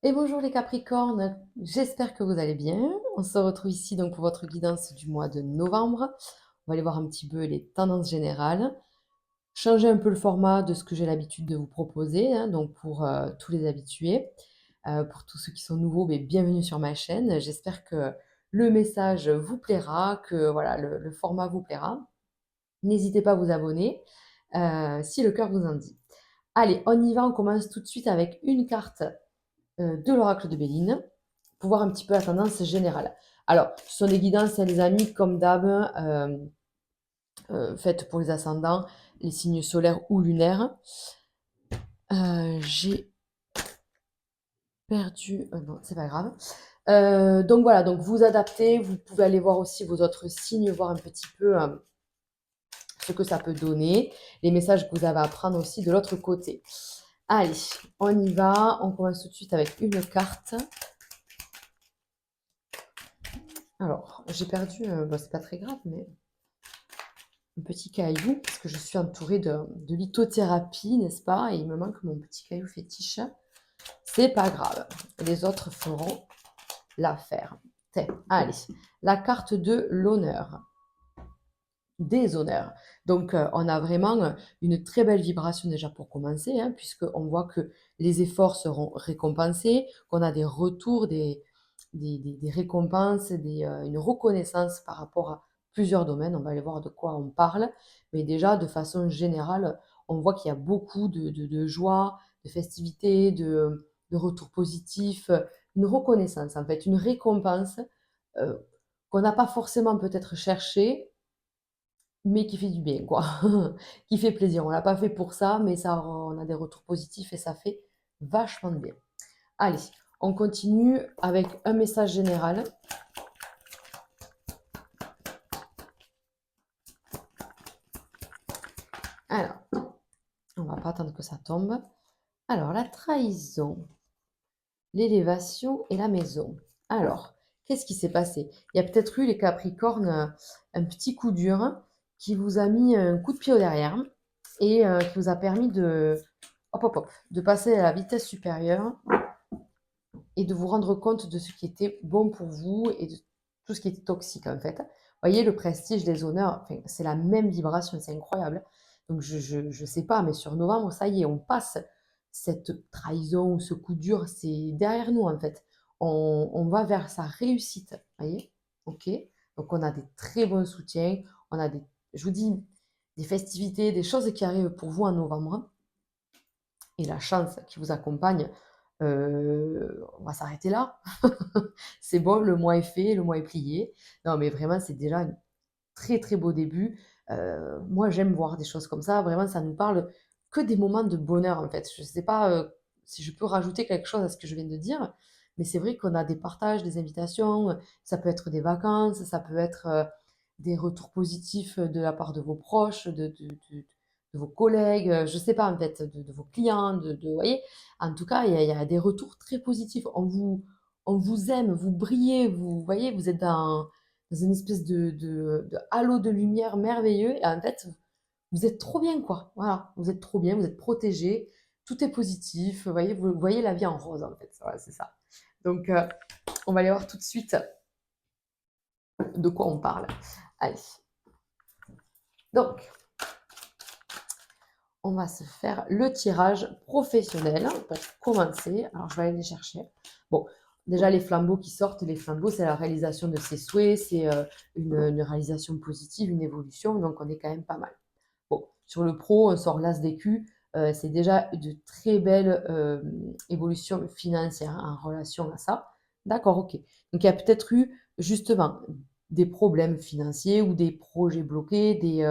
Et bonjour les Capricornes, j'espère que vous allez bien. On se retrouve ici donc pour votre guidance du mois de novembre. On va aller voir un petit peu les tendances générales, changer un peu le format de ce que j'ai l'habitude de vous proposer, hein, donc pour tous les habitués. Pour tous ceux qui sont nouveaux, mais bienvenue sur ma chaîne. J'espère que le message vous plaira, que voilà, le format vous plaira. N'hésitez pas à vous abonner si le cœur vous en dit. Allez, on y va, on commence tout de suite avec une carte de l'oracle de Béline pour voir un petit peu la tendance générale. Alors, ce sont des guidances, hein, les amis, comme d'hab, faites pour les ascendants, les signes solaires ou lunaires. J'ai perdu... non, c'est pas grave. Donc voilà, donc vous adaptez, vous pouvez aller voir aussi vos autres signes, voir un petit peu ce que ça peut donner, les messages que vous avez à prendre aussi de l'autre côté. Allez, on y va, on commence tout de suite avec une carte. Alors, j'ai perdu, bon, c'est pas très grave, mais un petit caillou, parce que je suis entourée de lithothérapie, n'est-ce pas? Et il me manque mon petit caillou fétiche. C'est pas grave, les autres feront l'affaire. Allez, la carte de l'honneur, des honneurs. Donc, on a vraiment une très belle vibration déjà pour commencer, hein, puisqu'on voit que les efforts seront récompensés, qu'on a des retours, des récompenses, une reconnaissance par rapport à plusieurs domaines. On va aller voir de quoi on parle. Mais déjà, de façon générale, on voit qu'il y a beaucoup de joie, de festivités, de retours positifs, une reconnaissance en fait, une récompense euh, qu'on n'a pas forcément peut-être cherché, mais qui fait du bien, quoi. Qui fait plaisir. On l'a pas fait pour ça, mais ça, on a des retours positifs et ça fait vachement de bien. Allez, on continue avec un message général. Alors, on va pas attendre que ça tombe. Alors, la trahison, l'élévation et la maison. Alors, qu'est-ce qui s'est passé? Il y a peut-être eu les Capricornes, un petit coup dur qui vous a mis un coup de pied au derrière et qui vous a permis hop, hop, hop, de passer à la vitesse supérieure et de vous rendre compte de ce qui était bon pour vous et de tout ce qui était toxique en fait. Vous voyez, le prestige, les honneurs, enfin, c'est la même vibration, c'est incroyable. Donc je sais pas, mais sur novembre, ça y est, on passe cette trahison ou ce coup dur, c'est derrière nous en fait. On va vers sa réussite, vous voyez? Ok. Donc on a des très bons soutiens, on a des, je vous dis, des festivités, des choses qui arrivent pour vous en novembre et la chance qui vous accompagne, on va s'arrêter là. C'est bon, le mois est fait, le mois est plié. Non, mais vraiment, c'est déjà un très très beau début. Moi, j'aime voir des choses comme ça. Vraiment, ça nous parle que des moments de bonheur, en fait. Je ne sais pas si je peux rajouter quelque chose à ce que je viens de dire, mais c'est vrai qu'on a des partages, des invitations. Ça peut être des vacances, ça peut être des retours positifs de la part de vos proches, de vos collègues, je ne sais pas, en fait, de vos clients, vous voyez. En tout cas, il y a des retours très positifs. On vous aime, vous brillez, vous voyez, vous êtes dans une espèce de halo de lumière merveilleux. Et en fait, vous êtes trop bien, quoi. Voilà, vous êtes trop bien, vous êtes protégés, tout est positif. Vous voyez la vie en rose, en fait. Voilà, c'est ça. Donc, on va aller voir tout de suite de quoi on parle. Allez. Donc, on va se faire le tirage professionnel pour commencer. Alors, je vais aller les chercher. Bon, déjà, les flambeaux qui sortent, les flambeaux, c'est la réalisation de ses souhaits, c'est une réalisation positive, une évolution, donc on est quand même pas mal. Bon, sur le pro, on sort l'as d'écu, c'est déjà de très belles évolutions financières en relation à ça. D'accord, ok. Donc, il y a peut-être eu justement des problèmes financiers ou des projets bloqués, des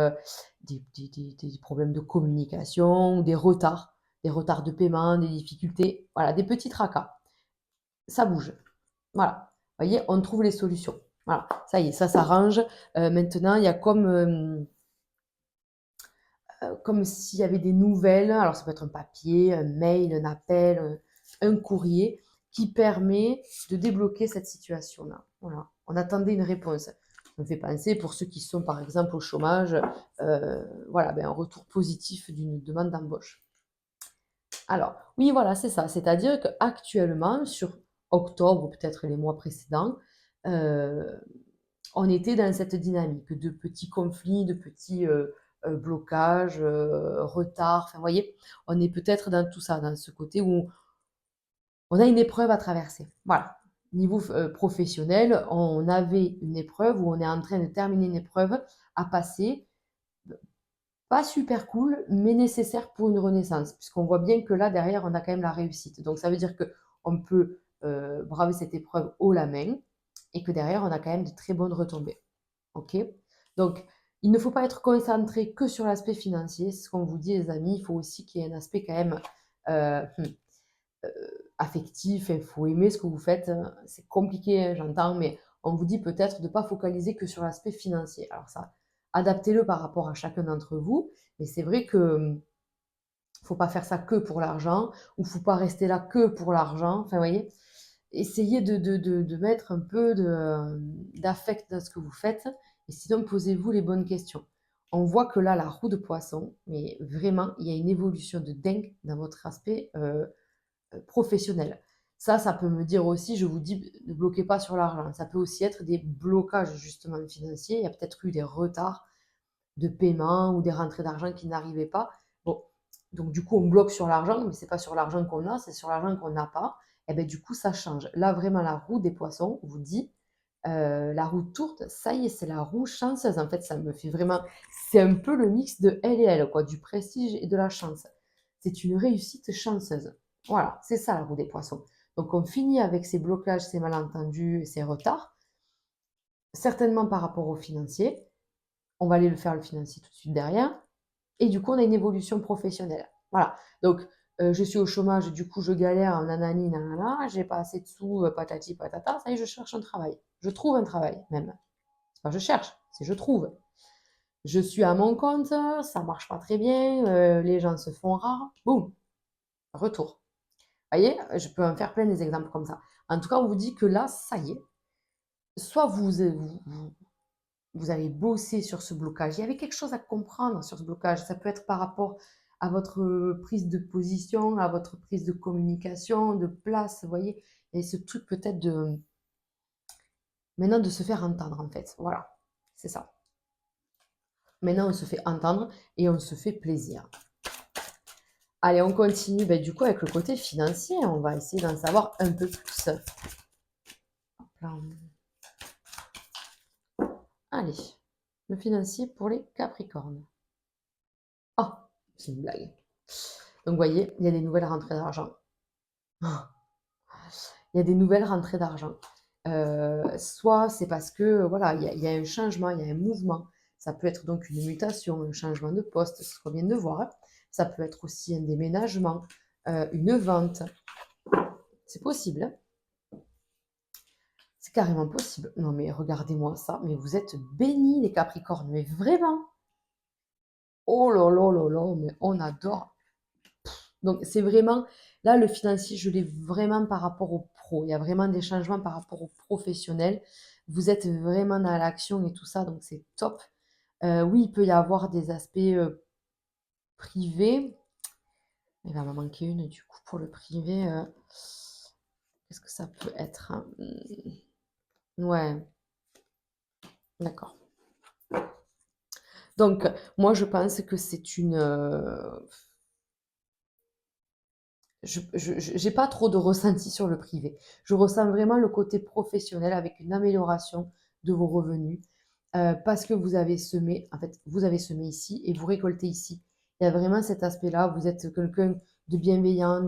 problèmes de communication, ou des retards de paiement, des difficultés, voilà, des petits tracas. Ça bouge. Voilà. Vous voyez, on trouve les solutions. Voilà, ça y est, ça s'arrange. Maintenant, il y a comme s'il y avait des nouvelles. Alors, ça peut être un papier, un mail, un appel, un courrier qui permet de débloquer cette situation-là. Voilà. On attendait une réponse. Ça me fait penser pour ceux qui sont par exemple au chômage, voilà, ben, un retour positif d'une demande d'embauche. Alors, oui, voilà, c'est ça. C'est-à-dire qu'actuellement, sur octobre ou peut-être les mois précédents, heu, on était dans cette dynamique de petits conflits, de petits, blocages, retards, enfin, vous voyez? On est peut-être dans tout ça, dans ce côté où on a une épreuve à traverser. Voilà. Niveau professionnel, on avait une épreuve où on est en train de terminer une épreuve à passer, pas super cool, mais nécessaire pour une renaissance, puisqu'on voit bien que là, derrière, on a quand même la réussite. Donc ça veut dire qu'on peut, braver cette épreuve haut la main et que derrière, on a quand même de très bonnes retombées. OK? Donc il ne faut pas être concentré que sur l'aspect financier. C'est ce qu'on vous dit les amis, il faut aussi qu'il y ait un aspect quand même, heu, affectif, il faut aimer ce que vous faites, c'est compliqué, hein, j'entends, mais on vous dit peut-être de ne pas focaliser que sur l'aspect financier. Alors ça, adaptez-le par rapport à chacun d'entre vous, mais c'est vrai que, faut pas faire ça que pour l'argent ou faut pas rester là que pour l'argent. Enfin, vous voyez? Essayez de mettre un peu d'affect dans ce que vous faites et sinon posez-vous les bonnes questions. On voit que là, la roue de poisson, mais vraiment, il y a une évolution de dingue dans votre aspect, professionnel. Ça peut me dire aussi, je vous dis, ne bloquez pas sur l'argent. Ça peut aussi être des blocages justement financiers. Il y a peut-être eu des retards de paiement ou des rentrées d'argent qui n'arrivaient pas. Bon, donc du coup, on bloque sur l'argent, mais c'est pas sur l'argent qu'on a, c'est sur l'argent qu'on n'a pas. Et bien du coup, ça change. Là, vraiment, la roue des poissons vous dit, la roue tourne, ça y est, c'est la roue chanceuse. En fait, ça me fait vraiment, c'est un peu le mix de elle et elle, quoi, du prestige et de la chance. C'est une réussite chanceuse. Voilà, c'est ça la roue des poissons. Donc on finit avec ces blocages, ces malentendus, ces retards, certainement par rapport au financier. On va aller le faire le financier tout de suite derrière. Et du coup, on a une évolution professionnelle. Voilà. Donc, je suis au chômage, du coup, je galère, nanani, nanana, j'ai pas assez de sous, patati patata. Ça y est, je cherche un travail. Je trouve un travail, même. C'est pas je cherche, c'est je trouve. Je suis à mon compte, ça marche pas très bien, les gens se font rares. Boum, retour. Vous voyez, je peux en faire plein des exemples comme ça. En tout cas, on vous dit que là, ça y est, soit vous allez bosser sur ce blocage. Il y avait quelque chose à comprendre sur ce blocage. Ça peut être par rapport à votre prise de position, à votre prise de communication, de place, vous voyez. Et ce truc peut-être de maintenant de se faire entendre en fait. Voilà, c'est ça. Maintenant, on se fait entendre et on se fait plaisir. Allez, on continue ben, du coup avec le côté financier. On va essayer d'en savoir un peu plus. Là, allez, le financier pour les Capricornes. Oh, c'est une blague. Donc, vous voyez, il y a des nouvelles rentrées d'argent. Oh, il y a des nouvelles rentrées d'argent. Soit c'est parce que voilà, il y a un changement, il y a un mouvement. Ça peut être donc une mutation, un changement de poste, c'est ce qu'on vient de voir, hein. Ça peut être aussi un déménagement, une vente. C'est possible, hein. C'est carrément possible. Non mais regardez-moi ça, mais vous êtes bénis les Capricornes, mais vraiment. Oh là là là là, mais on adore. Donc c'est vraiment, là le financier, je l'ai vraiment par rapport au pro. Il y a vraiment des changements par rapport au professionnel. Vous êtes vraiment dans l'action et tout ça, donc c'est top. Oui, il peut y avoir des aspects privés. Il va m'en manquer une du coup pour le privé. Qu'est-ce que ça peut être, hein? Ouais, d'accord. Donc moi je pense que c'est une... je j'ai pas trop de ressenti sur le privé. Je ressens vraiment le côté professionnel avec une amélioration de vos revenus, parce que vous avez semé, en fait, vous avez semé ici et vous récoltez ici. Il y a vraiment cet aspect-là, vous êtes quelqu'un de bienveillant,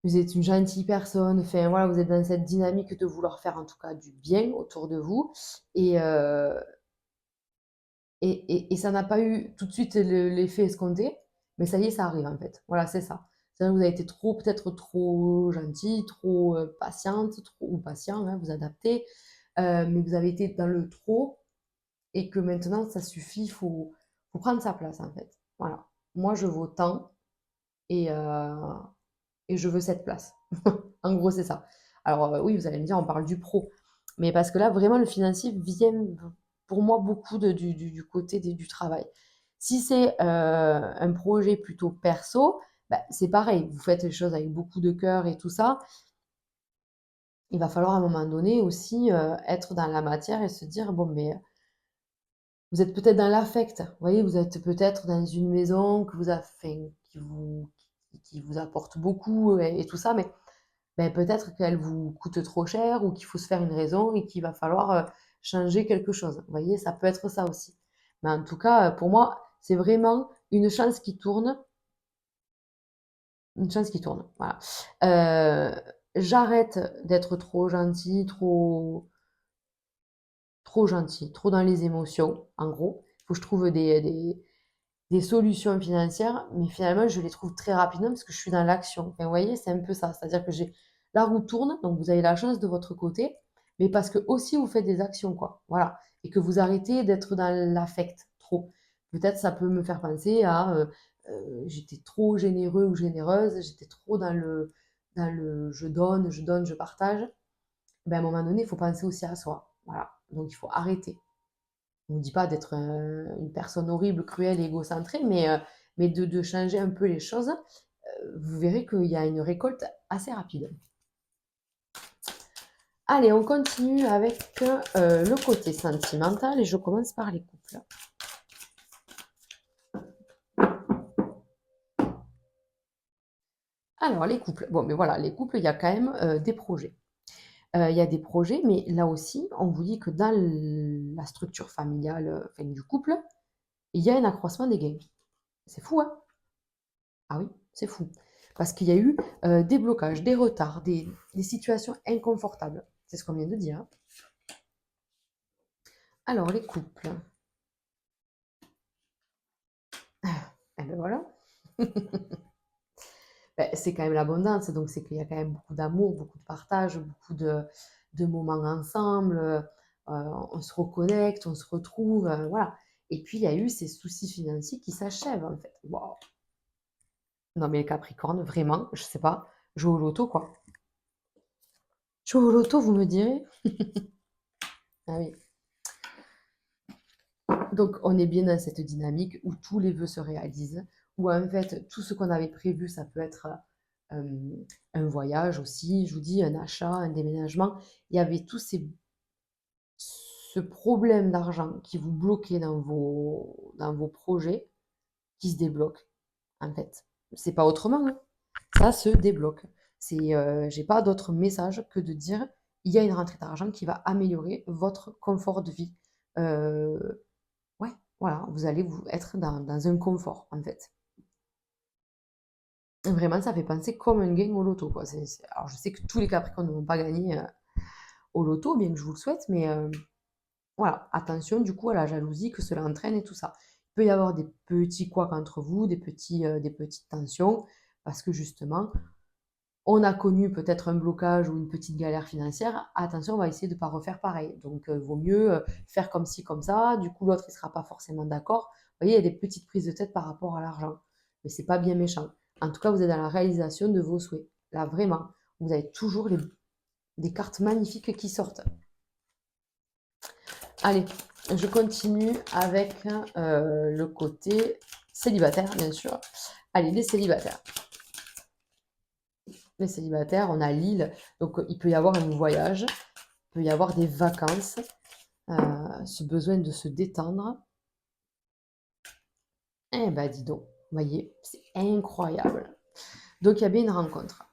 vous êtes une gentille personne, enfin voilà, vous êtes dans cette dynamique de vouloir faire en tout cas du bien autour de vous et et ça n'a pas eu tout de suite l'effet escompté, mais ça y est, ça arrive en fait. Voilà, c'est ça. C'est-à-dire que vous avez été trop, peut-être trop gentil, trop patiente, trop, ou patient, hein, vous adaptez, mais vous avez été dans le trop et que maintenant ça suffit, faut prendre sa place en fait. Voilà. Moi, je vaux tant et, et je veux cette place. En gros, c'est ça. Alors, oui, vous allez me dire, on parle du pro. Mais parce que là, vraiment, le financier vient pour moi beaucoup du côté du travail. Si c'est un projet plutôt perso, bah, c'est pareil, vous faites les choses avec beaucoup de cœur et tout ça. Il va falloir à un moment donné aussi être dans la matière et se dire, bon, mais vous êtes peut-être dans l'affect. Vous voyez, vous êtes peut-être dans une maison que vous avez, enfin, qui vous apporte beaucoup et tout ça, mais ben, peut-être qu'elle vous coûte trop cher ou qu'il faut se faire une raison et qu'il va falloir changer quelque chose. Vous voyez, ça peut être ça aussi. Mais en tout cas, pour moi, c'est vraiment une chance qui tourne. Une chance qui tourne. Voilà. Euh, J'arrête d'être trop gentil, trop gentil, trop dans les émotions, en gros. Il faut que je trouve des solutions financières, mais finalement, je les trouve très rapidement parce que je suis dans l'action. Enfin, vous voyez, c'est un peu ça. C'est-à-dire que la roue tourne, donc vous avez la chance de votre côté, mais parce que aussi vous faites des actions, quoi. Voilà. Et que vous arrêtez d'être dans l'affect trop. Peut-être ça peut me faire penser à j'étais trop généreux ou généreuse, j'étais trop dans le je donne, je partage. Ben, à un moment donné, il faut penser aussi à soi. Voilà. Donc il faut arrêter. On ne dit pas d'être une personne horrible, cruelle et égocentrée, mais de changer un peu les choses. Vous verrez qu'il y a une récolte assez rapide. Allez, on continue avec le côté sentimental et je commence par les couples. Alors, les couples. Bon, mais voilà, les couples, il y a quand même des projets. Il y a des projets, mais là aussi, on vous dit que dans la structure familiale enfin, du couple, il y a un accroissement des gains. C'est fou, hein? Ah oui, c'est fou. Parce qu'il y a eu des blocages, des retards, des situations inconfortables. C'est ce qu'on vient de dire, hein. Alors, les couples. Eh ben voilà. Ben, c'est quand même l'abondance, donc c'est qu'il y a quand même beaucoup d'amour, beaucoup de partage, beaucoup de moments ensemble. On se reconnecte, on se retrouve, voilà. Et puis, il y a eu ces soucis financiers qui s'achèvent, en fait. Wow. Non, mais les Capricornes, vraiment, je sais pas, jouer au loto, quoi. Jouer au loto, vous me direz? Ah oui. Donc, on est bien dans cette dynamique où tous les vœux se réalisent, où en fait, tout ce qu'on avait prévu, ça peut être un voyage aussi, je vous dis, un achat, un déménagement. Il y avait ce problème d'argent qui vous bloquait dans vos projets qui se débloque, en fait. C'est pas autrement, hein. Ça se débloque. J'ai pas d'autre message que de dire, il y a une rentrée d'argent qui va améliorer votre confort de vie. Euh, Ouais, voilà, vous allez vous être dans un confort, en fait. Vraiment, ça fait penser comme un game au loto, quoi. Alors, je sais que tous les Capricornes ne vont pas gagner au loto, bien que je vous le souhaite, mais voilà, attention du coup à la jalousie que cela entraîne et tout ça. Il peut y avoir des petits couacs entre vous, des petites tensions, parce que justement, on a connu peut-être un blocage ou une petite galère financière. Attention, on va essayer de ne pas refaire pareil. Donc, vaut mieux faire comme ci, comme ça. Du coup, l'autre, il ne sera pas forcément d'accord. Vous voyez, il y a des petites prises de tête par rapport à l'argent. Mais c'est pas bien méchant. En tout cas, vous êtes dans la réalisation de vos souhaits. Là, vraiment, vous avez toujours des cartes magnifiques qui sortent. Allez, je continue avec le côté célibataire, bien sûr. Allez, les célibataires. Les célibataires, on a l'île, donc il peut y avoir un voyage, il peut y avoir des vacances, ce besoin de se détendre. Eh ben dis donc, vous voyez, c'est incroyable. Donc il y a bien une rencontre.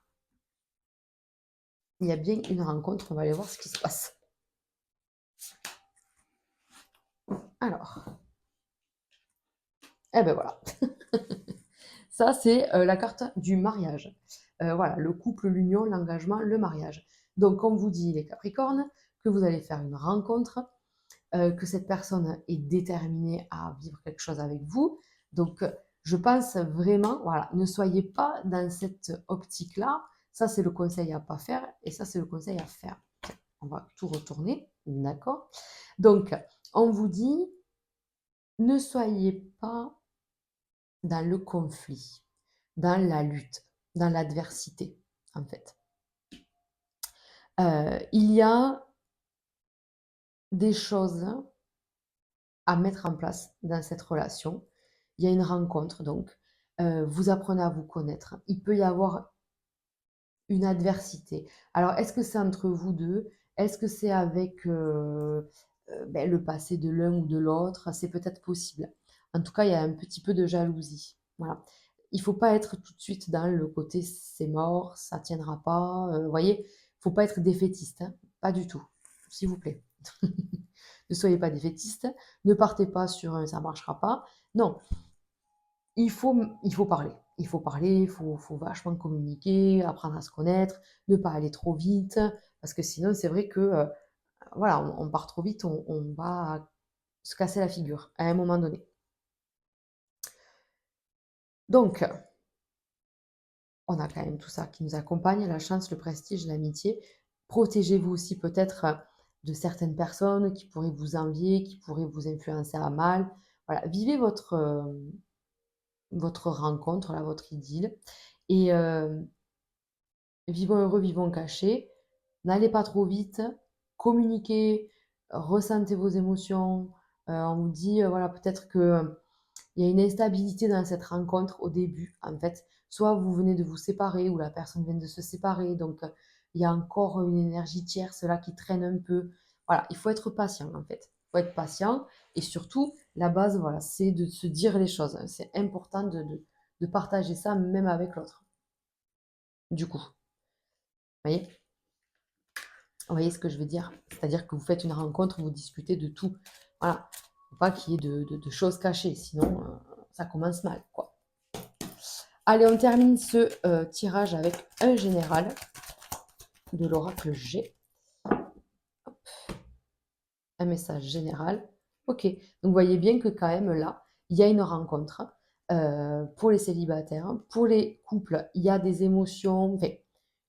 Il y a bien une rencontre, on va aller voir ce qui se passe. Alors, eh ben voilà. Ça, c'est la carte du mariage. Voilà, le couple, l'union, l'engagement, le mariage. Donc, comme vous dit les Capricornes, que vous allez faire une rencontre, que cette personne est déterminée à vivre quelque chose avec vous. Donc, je pense vraiment, voilà, ne soyez pas dans cette optique-là. Ça, c'est le conseil à ne pas faire et ça, c'est le conseil à faire. On va tout retourner, d'accord? Donc, on vous dit, ne soyez pas dans le conflit, dans la lutte, dans l'adversité, en fait. Il y a des choses à mettre en place dans cette relation. Il y a une rencontre, donc. vous apprenez à vous connaître. Il peut y avoir une adversité. Alors, est-ce que c'est entre vous deux? Est-ce que c'est avec le passé de l'un ou de l'autre? C'est peut-être possible. En tout cas, il y a un petit peu de jalousie. Voilà. Il faut pas être tout de suite dans le côté c'est mort, ça tiendra pas. Vous voyez, faut pas être défaitiste, hein. Pas du tout, s'il vous plaît. Ne soyez pas défaitiste. Ne partez pas sur un ça marchera pas. Non, il faut parler. Il faut parler, il faut vachement communiquer, apprendre à se connaître, ne pas aller trop vite, parce que sinon, c'est vrai que voilà, on part trop vite, on va se casser la figure à un moment donné. Donc, on a quand même tout ça qui nous accompagne, la chance, le prestige, l'amitié. Protégez-vous aussi peut-être de certaines personnes qui pourraient vous envier, qui pourraient vous influencer à mal. Voilà, vivez votre rencontre, là, votre idylle. Et vivons heureux, vivons cachés. N'allez pas trop vite. Communiquez, ressentez vos émotions. On vous dit, voilà, peut-être que il y a une instabilité dans cette rencontre au début, en fait. Soit vous venez de vous séparer, ou la personne vient de se séparer, donc il y a encore une énergie tierce là qui traîne un peu. Voilà, il faut être patient, en fait. Il faut être patient, et surtout, la base, voilà, c'est de se dire les choses. C'est important de partager ça même avec l'autre, du coup. Vous voyez? Vous voyez ce que je veux dire? C'est-à-dire que vous faites une rencontre, vous discutez de tout. Voilà. Faut pas qu'il y ait de choses cachées, sinon ça commence mal, quoi. Allez, on termine ce tirage avec un général de l'oracle G. Un message général. Ok, donc vous voyez bien que quand même là, il y a une rencontre pour les célibataires. Pour les couples, il y a des émotions, enfin,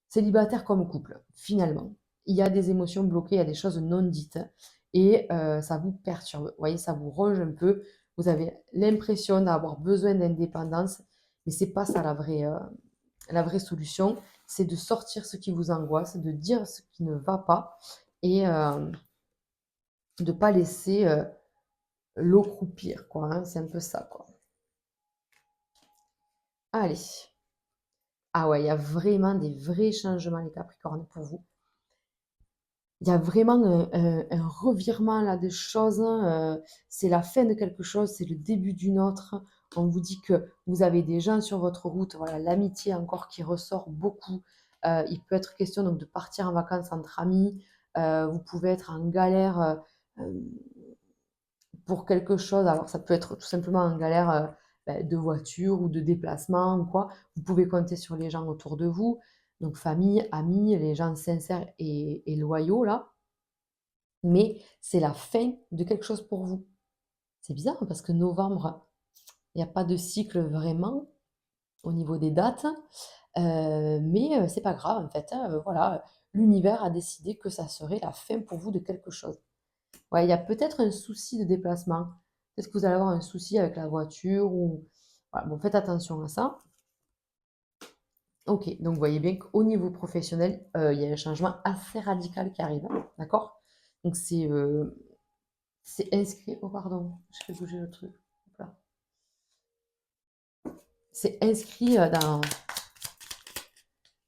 célibataire comme couple, finalement. Il y a des émotions bloquées, il y a des choses non dites et ça vous perturbe. Vous voyez, ça vous ronge un peu. Vous avez l'impression d'avoir besoin d'indépendance, mais c'est pas ça la vraie solution. C'est de sortir ce qui vous angoisse, de dire ce qui ne va pas et de ne pas laisser l'eau croupir, quoi, hein. C'est un peu ça, quoi. Allez. Ah ouais, il y a vraiment des vrais changements, les Capricornes, pour vous. Il y a vraiment un revirement là des choses, hein, c'est la fin de quelque chose, c'est le début d'une autre. On vous dit que vous avez des gens sur votre route, voilà, l'amitié encore qui ressort beaucoup. Il peut être question donc de partir en vacances entre amis. Vous pouvez être en galère pour quelque chose. Alors ça peut être tout simplement en galère de voiture ou de déplacement ou quoi. Vous pouvez compter sur les gens autour de vous, donc famille, amis, les gens sincères et loyaux là, mais c'est la fin de quelque chose pour vous. C'est bizarre parce que novembre, il n'y a pas de cycle vraiment au niveau des dates, mais c'est pas grave en fait, hein, voilà, l'univers a décidé que ça serait la fin pour vous de quelque chose. Ouais, il y a peut-être un souci de déplacement. Peut-être que vous allez avoir un souci avec la voiture ou voilà, bon, faites attention à ça. Ok, donc vous voyez bien qu'au niveau professionnel, il y a un changement assez radical qui arrive, hein, d'accord? Donc c'est inscrit. Oh, pardon, je fais bouger le truc. Hop là. C'est inscrit dans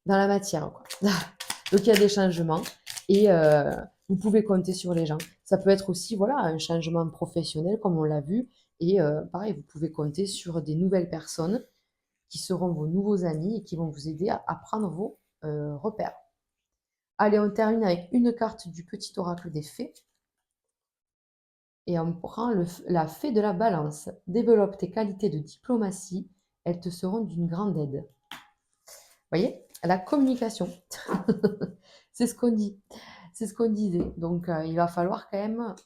la matière, quoi. Donc il y a des changements et vous pouvez compter sur les gens. Ça peut être aussi voilà, un changement professionnel, comme on l'a vu. Et pareil, vous pouvez compter sur des nouvelles personnes qui seront vos nouveaux amis et qui vont vous aider à prendre vos repères. Allez, on termine avec une carte du petit oracle des fées. Et on prend la fée de la balance. Développe tes qualités de diplomatie, elles te seront d'une grande aide. Vous voyez, la communication, c'est ce qu'on dit, c'est ce qu'on disait. Donc, il va falloir quand même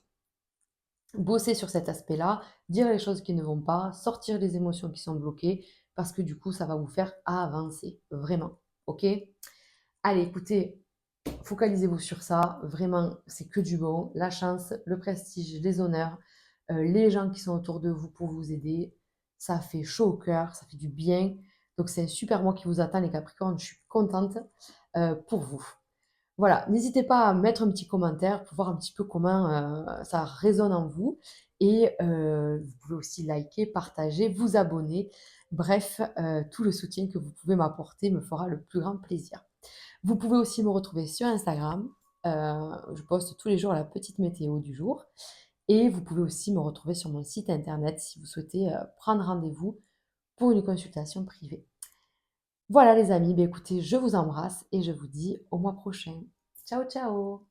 bosser sur cet aspect-là, dire les choses qui ne vont pas, sortir les émotions qui sont bloquées, parce que du coup, ça va vous faire avancer, vraiment. Ok? Allez, écoutez, focalisez-vous sur ça. Vraiment, c'est que du bon. La chance, le prestige, les honneurs, les gens qui sont autour de vous pour vous aider. Ça fait chaud au cœur, ça fait du bien. Donc, c'est un super mois qui vous attend, les Capricornes. Je suis contente pour vous. Voilà, n'hésitez pas à mettre un petit commentaire pour voir un petit peu comment, ça résonne en vous et vous pouvez aussi liker, partager, vous abonner. Bref, tout le soutien que vous pouvez m'apporter me fera le plus grand plaisir. Vous pouvez aussi me retrouver sur Instagram, je poste tous les jours la petite météo du jour et vous pouvez aussi me retrouver sur mon site internet si vous souhaitez, prendre rendez-vous pour une consultation privée. Voilà les amis, beh, écoutez, je vous embrasse et je vous dis au mois prochain. Ciao, ciao!